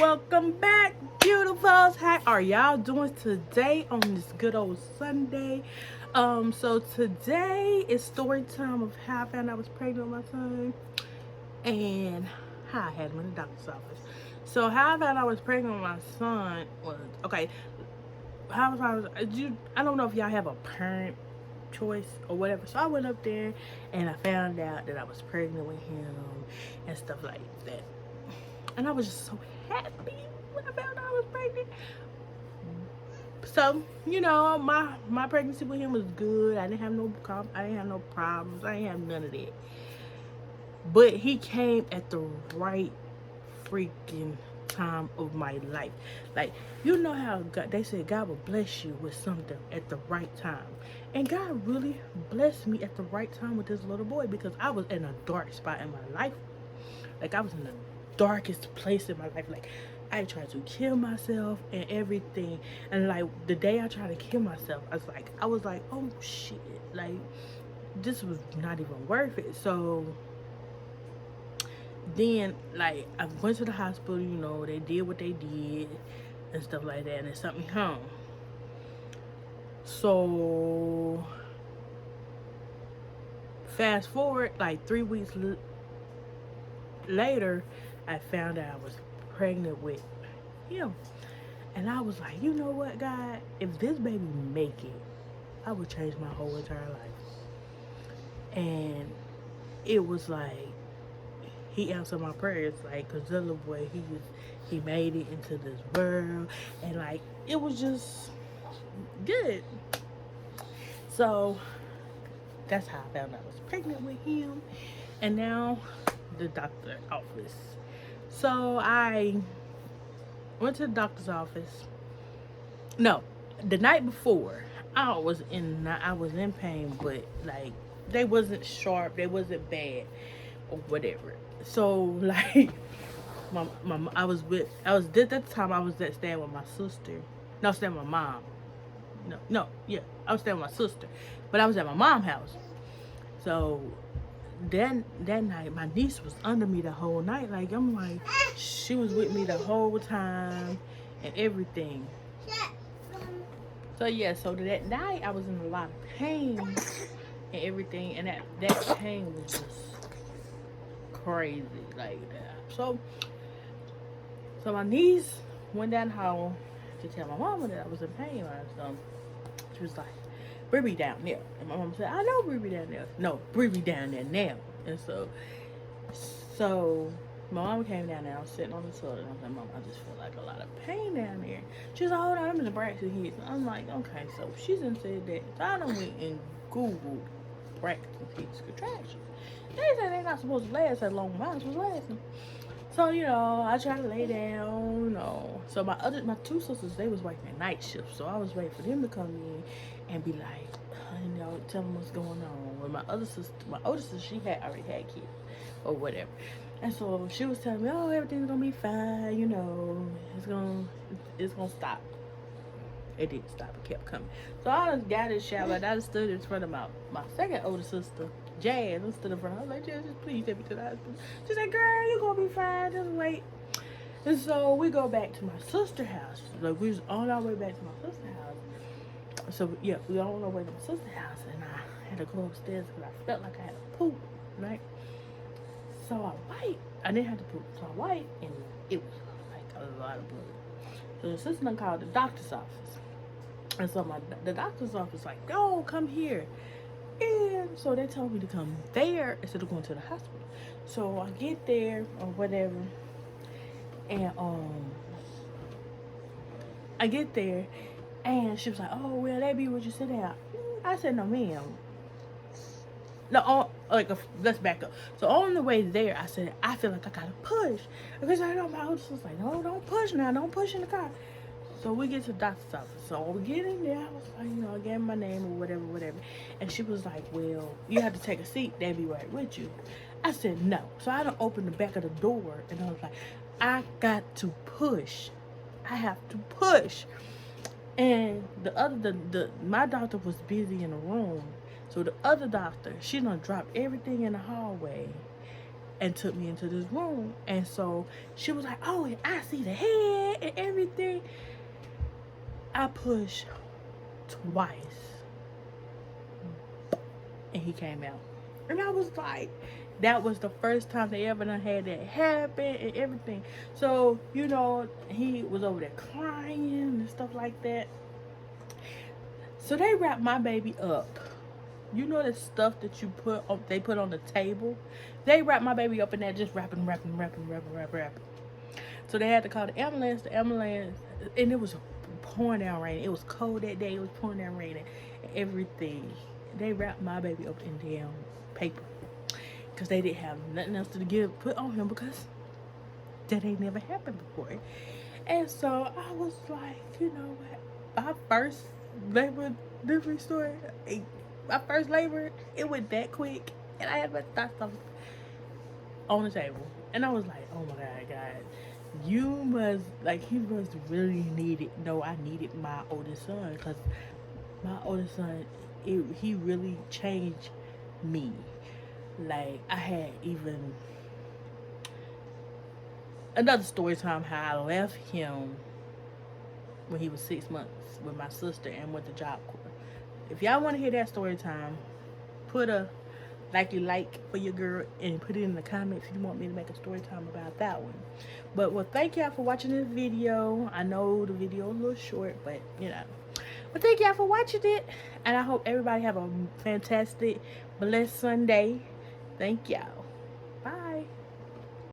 welcome back, beautifuls. How are y'all doing today on this good old Sunday? So today is story time of how I found I was pregnant with my son and how I had him in the doctor's office. So how I found I was pregnant with my son was okay. How I was I don't know if y'all have a parent choice or whatever. So I went up there and I found out that I was pregnant with him and stuff like that. And I was just so happy when I found out I was pregnant. So, my pregnancy with him was good. I didn't have no problems. I didn't have none of that. But he came at the right freaking time of my life. Like, you know how God, they said God will bless you with something at the right time. And God really blessed me at the right time with this little boy because I was in a dark spot in my life. Like, I was in the darkest place in my life. Like, I tried to kill myself and everything. And like the day I tried to kill myself, I was like, oh shit, like this was not even worth it. So then like I went to the hospital, they did what they did and stuff like that, and they sent me home. So fast forward like 3 weeks later, I found out I was pregnant with him. And I was like, you know what, God, if this baby make it, I would change my whole entire life. And it was like he answered my prayers, like, cause the little boy, he made it into this world, and like it was just good. So that's how I found out I was pregnant with him. And now the doctor office. So I went to the doctor's office. No, the night before, I was in pain, but like they wasn't sharp, they wasn't bad or whatever. So like I was at that time I was staying with my sister. No, staying with my mom. Yeah, I was staying with my sister, but I was at my mom's house. So then that night, my niece was under me the whole night. Like I'm like, she was with me the whole time and everything. So yeah, so that night I was in a lot of pain and everything, and that pain was just crazy like that. So my niece went down the hall to tell my mama that I was in pain, and so she was like, "Bring down there." And my mama said, "I know, bring down there." No, bring down there now. And so my mama came down there. I was sitting on the toilet, and I was like, "Mom, I just feel like a lot of pain down there." She was like, "Hold on, I'm in the Braxton Hicks." I'm like, "Okay." So she done said that. So I done went and Googled Braxton Hicks contractions. They said they're not supposed to last as long as mine was lasting. So, I tried to lay down, So my two sisters, they was working at night shift. So I was waiting for them to come in and be like, tell them what's going on. When my older sister, she had already had kids or whatever. And so she was telling me, oh, everything's gonna be fine, it's gonna stop. It didn't stop, it kept coming. So I just got in the shower, and I just stood in front of my second older sister, Jazz. I stood in front of her. I was like, Jazz, just please take me to the hospital. She said, girl, you gonna be fine, just wait. And so we go back to my sister's house. Like, we was on our way back to my sister's house. So yeah, we on our way to my sister's house, and I had to go upstairs because I felt like I had to poop, right? So I wiped. I didn't have to poop, so I wiped, and it was like a lot of blood. So the sister done called the doctor's office. And so the doctor's office like, no, come here. And so they told me to come there instead of going to the hospital. So I get there or whatever, and I get there, and she was like, oh, well, that be what you sit down. I said, no, ma'am. No, let's back up. So on the way there, I said, I feel like I gotta push. Because I know my older sister's like, no, don't push now. Don't push in the car. So we get to the doctor's office. So we get in there. I was like, I gave her my name or whatever. And she was like, well, you have to take a seat. They'll be right with you. I said, no. So I done opened the back of the door. And I was like, I got to push. I have to push. And my doctor was busy in the room. So the other doctor, she done dropped everything in the hallway and took me into this room. And so she was like, oh, I see the head and everything. I pushed twice and he came out. And I was like, that was the first time they ever done had that happen and everything. So, you know, he was over there crying and stuff like that. So they wrapped my baby up. You know the stuff that they put on the table? They wrapped my baby up in there, just wrapping. So they had to call the ambulance, and it was pouring down rain. It was cold that day, it was pouring down rain and everything. They wrapped my baby up in damn paper. Because they didn't have nothing else to put on him, because that ain't never happened before. And so I was like, you know what? My first labor delivery story, my first labor, it went that quick. And I had my thoughts on the table. And I was like, oh my God, you must, like, he must really I needed my oldest son. Because my oldest son, he really changed me. Like, I had even another story time how I left him when he was 6 months with my sister and went to Job Corps. If y'all want to hear that story time, put a like for your girl and put it in the comments if you want me to make a story time about that one. But well, thank y'all for watching this video. I know the video is a little short, but you know. But thank y'all for watching it, and I hope everybody have a fantastic, blessed Sunday. Thank y'all. Bye.